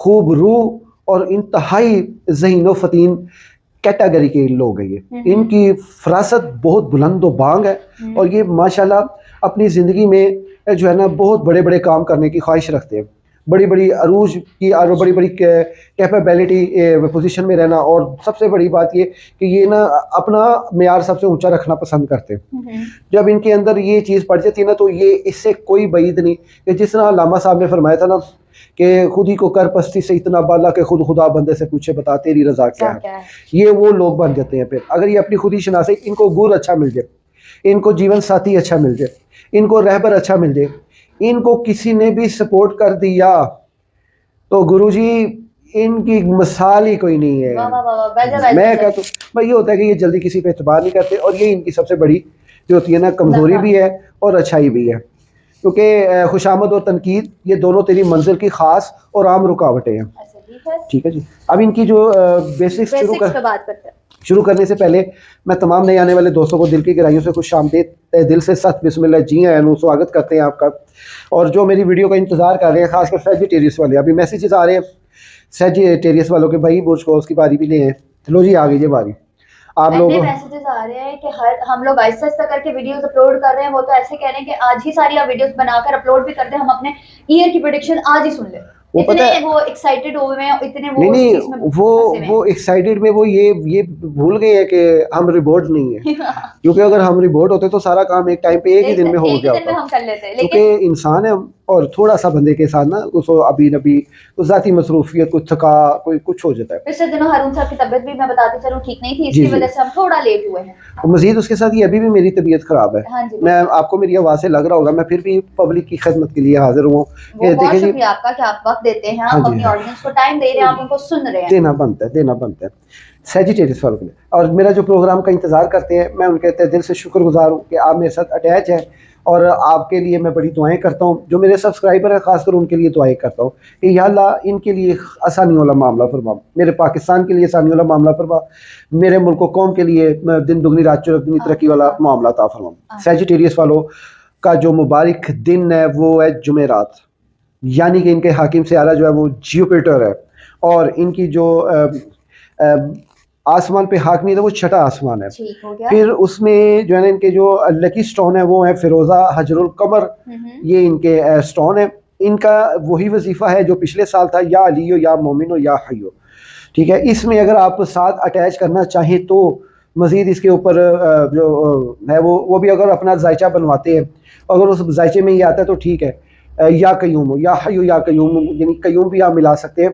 खूब रूह और इंतहाई ज़हीनो फतीन कैटेगरी के लोग हैं ये। इनकी फरासत बहुत बुलंद व बांग है और ये माशाल्लाह अपनी ज़िंदगी में जो है ना बहुत बड़े बड़े काम करने की ख्वाहिश रखते हैं, बड़ी बड़ी अरूज की और बड़ी बड़ी कैपेबिलिटी पोजीशन में रहना, और सबसे बड़ी बात ये कि ये ना अपना मेयार सबसे ऊंचा रखना पसंद करते हैं। जब इनके अंदर ये चीज़ पड़ जाती है ना तो ये इससे कोई बईद नहीं कि जिस तरह अल्लामा साहब ने फरमाया था ना कि खुद ही को कर पस्ती से इतना बाला कि खुद खुदा बंदे से पूछे बता तेरी रजा क्या है। ये वो लोग बन जाते हैं। फिर अगर ये अपनी खुद ही शनासी, इनको गुर अच्छा मिल जाए, इनको जीवन साथी अच्छा मिल जाए, इनको रहबर अच्छा मिल जाए, इनको किसी ने भी सपोर्ट कर दिया तो गुरुजी इनकी मिसाल ही कोई नहीं है। मैं कहता हूँ भाई, ये होता है कि ये जल्दी किसी पे एतबार नहीं करते और ये इनकी सबसे बड़ी जो होती है ना कमज़ोरी भी है और अच्छाई भी है, क्योंकि खुशामद और तनकीद ये दोनों तेरी मंजिल की ख़ास और आम रुकावटें हैं। ठीक है जी। अब इनकी जो बेसिक्स शुरू करने से पहले मैं तमाम नए आने वाले दोस्तों को दिल की गहराइयों से खुश आमदीद दिल से सख्त बिस्मिल्लाह जी आया स्वागत करते हैं आपका। और जो मेरी वीडियो का इंतज़ार कर रहे हैं, खासकर सेजिटेरियस वाले, अभी मैसेजेस आ रहे हैं सेजिटेरियस वालों के, भाई बुर्ज कोर्स की बारी भी ले हैं। चलो जी आ गई बारी। आप लोग मैसेजेस आ रहे हैं कि हम लोग आहिस्ता आहिस्ता करके वीडियोस अपलोड कर रहे हैं। वो तो ऐसे कह रहे हैं कि आज ही सारी आप वीडियोस बनाकर अपलोड भी कर दें, हम अपने ईयर की प्रेडिक्शन आज ही सुन लें। वो इतने वो एक्साइटेड हुए हैं, इतने वो नहीं वो एक्साइटेड में वो ये भूल गए हैं कि हम रिबोर्ड नहीं है। क्योंकि अगर हम रिबोर्ड होते तो सारा काम एक टाइम पे एक ही दिन में हो गया होता, हम कर लेते। क्योंकि इंसान है और थोड़ा सा बंदे के साथ ना उसको अभी नबी कुछ ज़ाती मसरूफियत, कुछ थका, कोई कुछ हो जाता है। पिछले दिनों हारून साहब की तबीयत भी मैं बताती चलूं ठीक नहीं थी, इसकी वजह से हम थोड़ा लेट हुए हैं। मजीद उसके साथ ये अभी भी मेरी तबीयत खराब है। हाँ मैं आपको मेरी आवाज़ से लग रहा होगा, मैं फिर भी पब्लिक की खिदमत के लिए हाजिर हूँ। बहुत शुक्रिया आपका कि आप वक्त देते हैं, आप अपनी ऑडियंस को टाइम दे रहे हैं, आप उनको सुन रहे हैं। देना बनता है सेजिटेरियस वालों के लिए। और मेरा जो प्रोग्राम का इंतज़ार करते हैं, मैं उनके दिल से शुक्रगुजार हूँ कि आप मेरे साथ अटैच हैं और आपके लिए मैं बड़ी दुआएं करता हूँ। जो मेरे सब्सक्राइबर हैं खासकर उनके लिए दुआएं करता हूँ कि या अल्लाह इनके लिए आसानी वाला मामला फरमा, मेरे पाकिस्तान के लिए आसानी वाला मामला फरमा, मेरे मुल्क कौम के लिए दिन दुगनी रात चौगुनी तरक्की वाला मामला अता फरमा। सेजिटेरियस वालों का जो मुबारक दिन है वो है जुमेरात, यानी कि इनके हाकिम से आला जो है वो जुपिटर है और इनकी जो आसमान पे हाकमियत है वो छठा आसमान है। फिर उसमें जो है ना इनके जो लकी स्टोन है वो है फिरोज़ा हजरुल कमर, ये इनके स्टोन है। इनका वही वजीफ़ा है जो पिछले साल था, या अलियो या मोमिनो या हयो। ठीक है, इसमें अगर आप साथ अटैच करना चाहें तो मज़ीद इसके ऊपर जो है वो भी अगर अपना जायचा बनवाते हैं, अगर उस जायचे में ये आता है तो ठीक है, या कयूम या हयो या कयूम, यानी कयूम भी आप मिला सकते हैं।